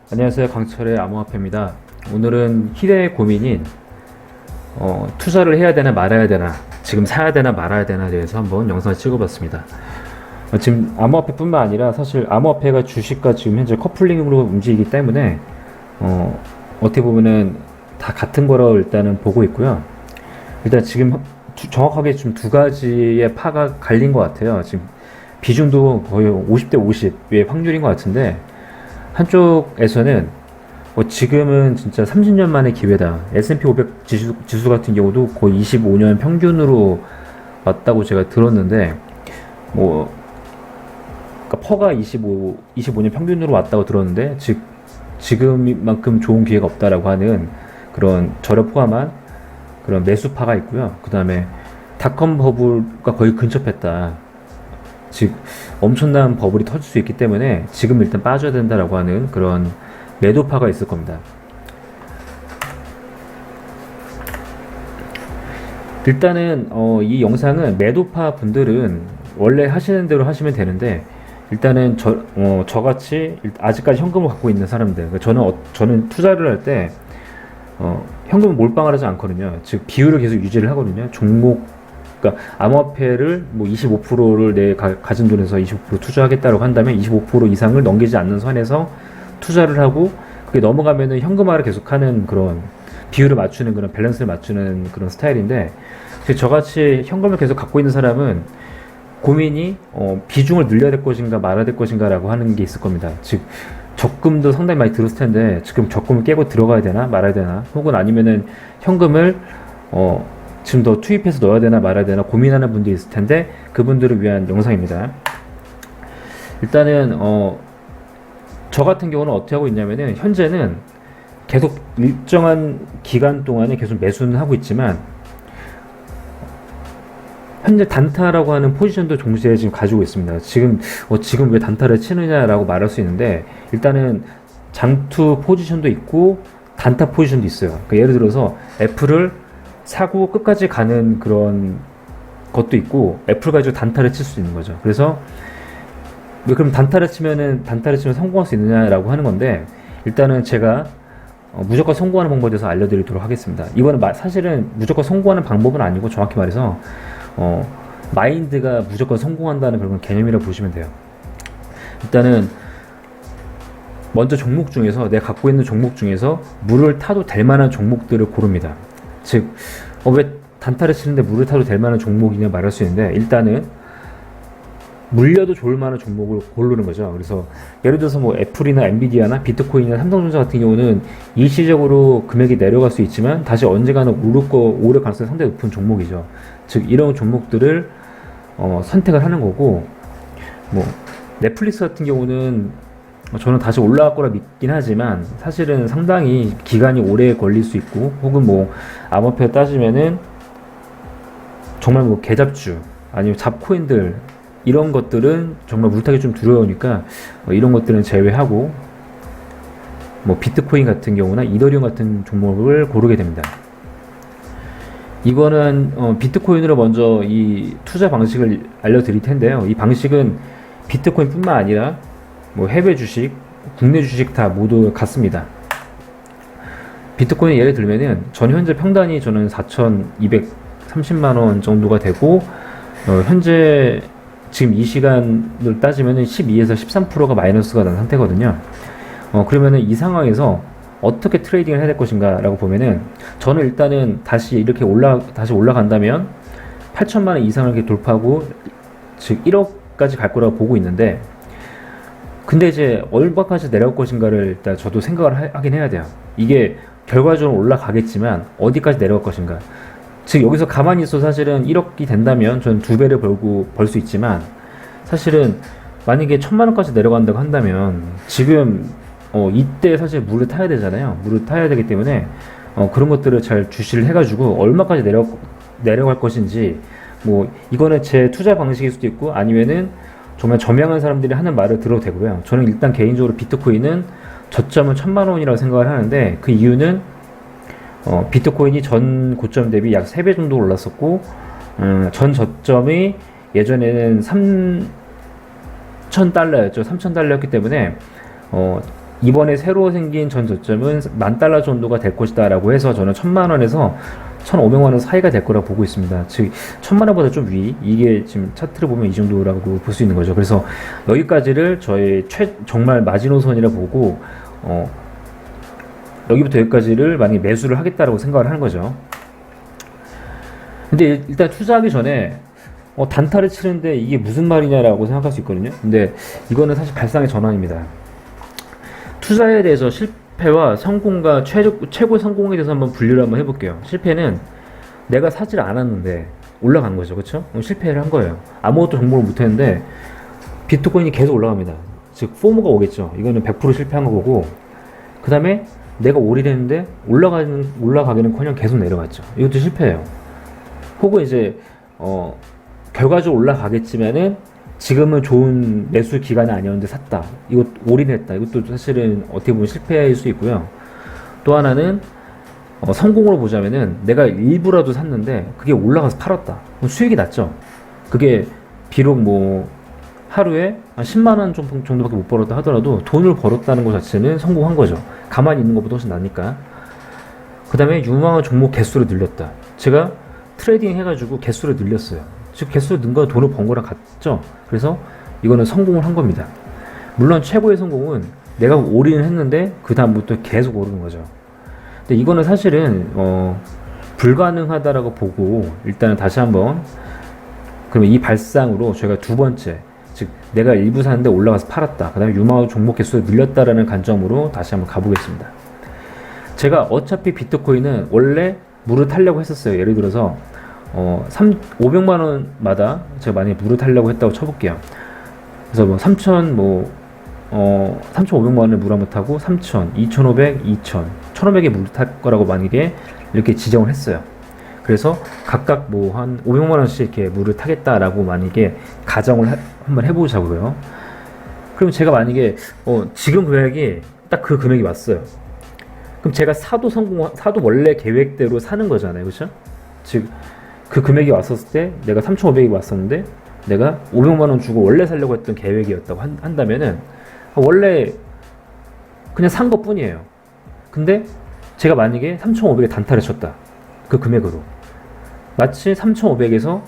안녕하세요. 강철의 암호화폐입니다. 오늘은 희대의 고민인 투자를 해야 되나 말아야 되나, 지금 사야 되나 말아야 되나에 대해서 한번 영상을 찍어봤습니다. 지금 암호화폐뿐만 아니라 사실 암호화폐가 주식과 지금 현재 커플링으로 움직이기 때문에 어떻게 보면은 다 같은 거라고 일단은 보고 있고요. 일단 지금 정확하게 좀 두 가지의 파가 갈린 것 같아요. 지금 비중도 거의 50대 50의 확률인 것 같은데, 한쪽에서는 지금은 진짜 30년 만의 기회다. S&P 500 지수 같은 경우도 거의 25년 평균으로 왔다고 제가 들었는데, 그러니까 퍼가 25년 평균으로 왔다고 들었는데, 지금만큼 좋은 기회가 없다라고 하는 그런 저를 포함한 그런 매수파가 있고요. 그 다음에 닷컴 버블과 거의 근접했다. 즉 엄청난 버블이 터질 수 있기 때문에 지금 일단 빠져야 된다라고 하는 그런 매도파가 있을 겁니다. 일단은 이 영상은 매도파 분들은 원래 하시는 대로 하시면 되는데, 일단은 저같이 아직까지 현금을 갖고 있는 사람들, 저는 투자를 할 때 현금을 몰빵을 하지 않거든요. 즉 비율을 계속 유지를 하거든요. 그러니까 암호화폐를 25%를 내 가진 돈에서 25% 투자하겠다고 한다면 25% 이상을 넘기지 않는 선에서 투자를 하고, 그게 넘어가면은 현금화를 계속하는 그런 비율을 맞추는, 그런 밸런스를 맞추는 그런 스타일인데, 저같이 현금을 계속 갖고 있는 사람은 고민이 비중을 늘려야 될 것인가 말아야 될 것인가라고 하는 게 있을 겁니다. 즉 적금도 상당히 많이 들었을 텐데, 지금 적금을 깨고 들어가야 되나 말아야 되나, 혹은 아니면은 현금을 지금 더 투입해서 넣어야 되나 말아야 되나 고민하는 분들이 있을 텐데, 그분들을 위한 영상입니다. 일단은 저 같은 경우는 어떻게 하고 있냐면은, 현재는 계속 일정한 기간 동안에 계속 매수는 하고 있지만, 현재 단타라고 하는 포지션도 동시에 지금 가지고 있습니다. 지금 왜 단타를 치느냐라고 말할 수 있는데, 일단은 장투 포지션도 있고 단타 포지션도 있어요. 그러니까 예를 들어서 애플을 사고 끝까지 가는 그런 것도 있고, 애플 가지고 단타를 칠 수 있는 거죠. 그래서 왜 그럼 단타를 치면 성공할 수 있느냐라고 하는 건데, 일단은 제가 무조건 성공하는 방법에 대해서 알려드리도록 하겠습니다. 이거는 사실은 무조건 성공하는 방법은 아니고, 정확히 말해서 마인드가 무조건 성공한다는 그런 개념이라고 보시면 돼요. 일단은 먼저 종목 중에서, 내가 갖고 있는 종목 중에서 물을 타도 될 만한 종목들을 고릅니다. 즉 왜 단타를 치는데 물을 타도 될 만한 종목이냐 말할 수 있는데, 일단은 물려도 좋을 만한 종목을 고르는 거죠. 그래서 예를 들어서 애플이나 엔비디아나 비트코인이나 삼성전자 같은 경우는 일시적으로 금액이 내려갈 수 있지만 다시 언젠가는 오를 가능성이 상당히 높은 종목이죠. 즉 이런 종목들을 선택을 하는 거고, 넷플릭스 같은 경우는 저는 다시 올라갈 거라 믿긴 하지만, 사실은 상당히 기간이 오래 걸릴 수 있고, 혹은 암호화폐 따지면은 정말 개잡주 아니면 잡코인들, 이런 것들은 정말 물타기 좀 두려우니까 이런 것들은 제외하고 비트코인 같은 경우나 이더리움 같은 종목을 고르게 됩니다. 이거는 비트코인으로 먼저 이 투자 방식을 알려드릴 텐데요. 이 방식은 비트코인 뿐만 아니라 해외 주식, 국내 주식 다 모두 같습니다. 비트코인 예를 들면은 현재 평단이 저는 4,230만원 정도가 되고, 현재 지금 이 시간을 따지면은 12에서 13%가 마이너스가 난 상태거든요. 그러면은 이 상황에서 어떻게 트레이딩을 해야 될 것인가 라고 보면은, 저는 일단은 다시 올라간다면 8천만원 이상을 이렇게 돌파하고, 즉 1억까지 갈 거라고 보고 있는데, 근데 이제 얼마까지 내려올 것인가를 일단 저도 생각을 하긴 해야 돼요. 이게 결과적으로 올라가겠지만 어디까지 내려갈 것인가. 즉 여기서 가만히 있어 사실은 1억이 된다면 저는 2배를 벌 수 있지만, 사실은 만약에 1,000만원까지 내려간다고 한다면 지금 이때 사실 물을 타야 되잖아요. 물을 타야 되기 때문에 그런 것들을 잘 주시를 해가지고 얼마까지 내려갈 것인지, 이거는 제 투자 방식일 수도 있고, 아니면은 정말 저명한 사람들이 하는 말을 들어도 되고요. 저는 일단 개인적으로 비트코인은 저점은 1,000만원이라고 생각을 하는데, 그 이유는 비트코인이 전 고점 대비 약 3배 정도 올랐었고, 전 저점이 예전에는 3,000달러였죠. 3,000달러였기 때문에 이번에 새로 생긴 전 저점은 $10,000 정도가 될 것이다 라고 해서 저는 1,000만원에서 1,500만원 사이가 될 거라고 보고 있습니다. 즉 1,000만원보다 좀 위, 이게 지금 차트를 보면 이 정도라고 볼 수 있는 거죠. 그래서 여기까지를 저의 정말 마지노선이라 보고 여기부터 여기까지를 만약에 매수를 하겠다라고 생각을 하는 거죠. 근데 일단 투자하기 전에 단타를 치는데 이게 무슨 말이냐라고 생각할 수 있거든요. 근데 이거는 사실 발상의 전환입니다. 투자에 대해서 실패와 성공과 최고 성공에 대해서 한번 분류를 한번 해볼게요. 실패는 내가 사질 않았는데 올라간 거죠. 그쵸? 실패를 한 거예요. 아무것도 정보를 못했는데 비트코인이 계속 올라갑니다. 즉 포모가 오겠죠. 이거는 100% 실패한 거고, 그 다음에 내가 올인했는데 올라가기는커녕 계속 내려갔죠. 이것도 실패예요. 혹은 이제 결과적으로 올라가겠지만은 지금은 좋은 매수 기간이 아니었는데 샀다. 이거 올인했다. 이것도 사실은 어떻게 보면 실패일 수 있고요. 또 하나는 성공으로 보자면은 내가 일부라도 샀는데 그게 올라가서 팔았다. 그럼 수익이 났죠. 그게 비록 뭐 하루에 한 10만 원 정도밖에 못 벌었다 하더라도 돈을 벌었다는 것 자체는 성공한 거죠. 가만히 있는 것보다 훨씬 나니까. 그 다음에 유망한 종목 개수를 늘렸다. 제가 트레이딩 해가지고 개수를 늘렸어요. 즉 개수를 는 건 돈을 번 거랑 같죠. 그래서 이거는 성공을 한 겁니다. 물론 최고의 성공은 내가 올인을 했는데 그 다음부터 계속 오르는 거죠. 근데 이거는 사실은 불가능하다라고 보고, 일단은 다시 한번 그러면 이 발상으로 저희가 두 번째, 즉 내가 일부 샀는데 올라가서 팔았다, 그 다음에 유망한 종목 개수를 늘렸다라는 관점으로 다시 한번 가보겠습니다. 제가 어차피 비트코인은 원래 물을 타려고 했었어요. 예를 들어서 500만 원마다 제가 만약에 물을 타려고 했다고 쳐볼게요. 그래서 뭐 3,500만 원에 물 한번 타고 3,000, 2,500, 2,000, 1,500에 물을 탈 거라고 만약에 이렇게 지정을 했어요. 그래서 각각 뭐 한 500만 원씩 이렇게 물을 타겠다라고 만약에 가정을 한번 해보자고요. 그럼 제가 만약에 지금 금액이 딱 그 금액이 왔어요. 그럼 제가 사도 원래 계획대로 사는 거잖아요. 그렇죠? 즉 그 금액이 왔었을 때 내가 3,500이 왔었는데 내가 500만 원 주고 원래 살려고 했던 계획이었다고 한다면은 원래 그냥 산 것 뿐이에요. 근데 제가 만약에 3,500에 단타를 쳤다. 그 금액으로. 마치 3,500에서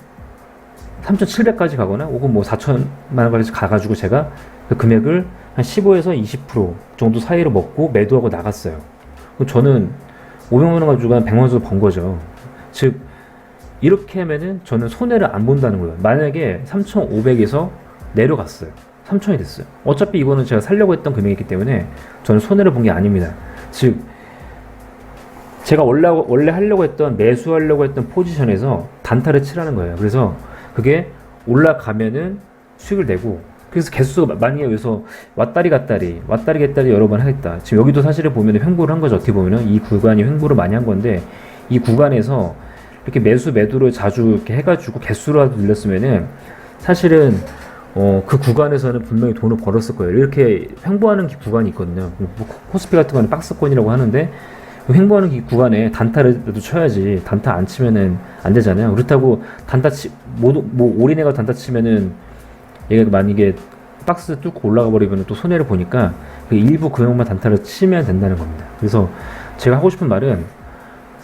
3,700까지 가거나 혹은 뭐 4,000만 원까지 가가지고 제가 그 금액을 한 15에서 20% 정도 사이로 먹고 매도하고 나갔어요. 그럼 저는 500만 원 가지고 한 100만 원 정도 번 거죠. 즉 이렇게 하면은 저는 손해를 안 본다는 거예요. 만약에 3,500에서 내려갔어요. 3,000이 됐어요. 어차피 이거는 제가 살려고 했던 금액이기 때문에 저는 손해를 본 게 아닙니다. 즉 제가 원래 하려고 했던, 매수하려고 했던 포지션에서 단타를 치라는 거예요. 그래서 그게 올라가면은 수익을 내고, 그래서 개수가 만약에 여기서 왔다리 갔다리 여러 번 하겠다. 지금 여기도 사실을 보면 횡보를 한 거죠. 어떻게 보면은 이 구간이 횡보를 많이 한 건데, 이 구간에서 이렇게 매도를 자주 이렇게 해가지고 개수라도 늘렸으면은 사실은 그 구간에서는 분명히 돈을 벌었을 거예요. 이렇게 횡보하는 구간이 있거든요. 코스피 같은 거는 박스권이라고 하는데 횡보하는 구간에 단타라도 쳐야지. 단타 안 치면은 안 되잖아요. 그렇다고 올인해가 단타 치면은 얘가 만약에 박스 뚫고 올라가 버리면 또 손해를 보니까 그 일부 금액만 단타를 치면 된다는 겁니다. 그래서 제가 하고 싶은 말은,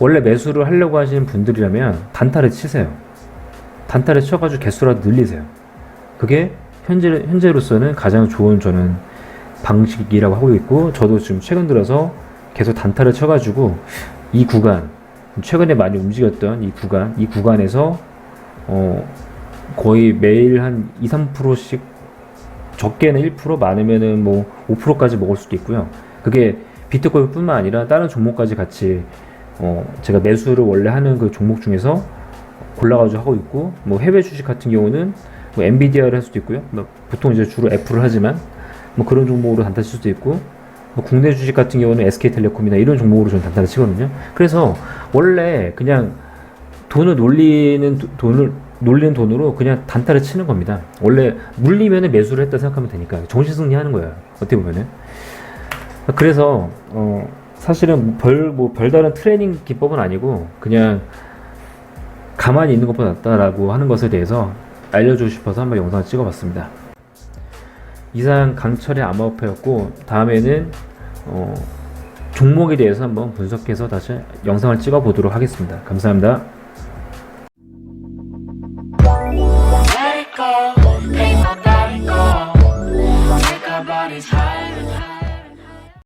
원래 매수를 하려고 하시는 분들이라면 단타를 치세요. 단타를 쳐가지고 개수라도 늘리세요. 그게 현재로서는 가장 좋은 저는 방식이라고 하고 있고, 저도 지금 최근 들어서 계속 단타를 쳐가지고 이 구간, 최근에 많이 움직였던 이 구간에서 거의 매일 한 2, 3%씩, 적게는 1%, 많으면은 뭐 5%까지 먹을 수도 있고요. 그게 비트코인 뿐만 아니라 다른 종목까지 같이 제가 매수를 원래 하는 그 종목 중에서 골라가지고 하고 있고, 뭐 해외 주식 같은 경우는 뭐 엔비디아를 할 수도 있고요. 뭐 보통 이제 주로 애플을 하지만 뭐 그런 종목으로 단타 칠 수도 있고, 뭐 국내 주식 같은 경우는 SK텔레콤이나 이런 종목으로 저는 단타를 치거든요. 그래서 원래 그냥 놀리는 돈으로 그냥 단타를 치는 겁니다. 원래 물리면은 매수를 했다 생각하면 되니까 정신승리 하는 거예요. 어떻게 보면은. 그래서 사실은 별다른 트레이닝 기법은 아니고 그냥 가만히 있는 것보다 낫다라고 하는 것에 대해서 알려주고 싶어서 한번 영상을 찍어봤습니다. 이상 강철의 암호화폐였고, 다음에는 종목에 대해서 한번 분석해서 다시 영상을 찍어 보도록 하겠습니다. 감사합니다.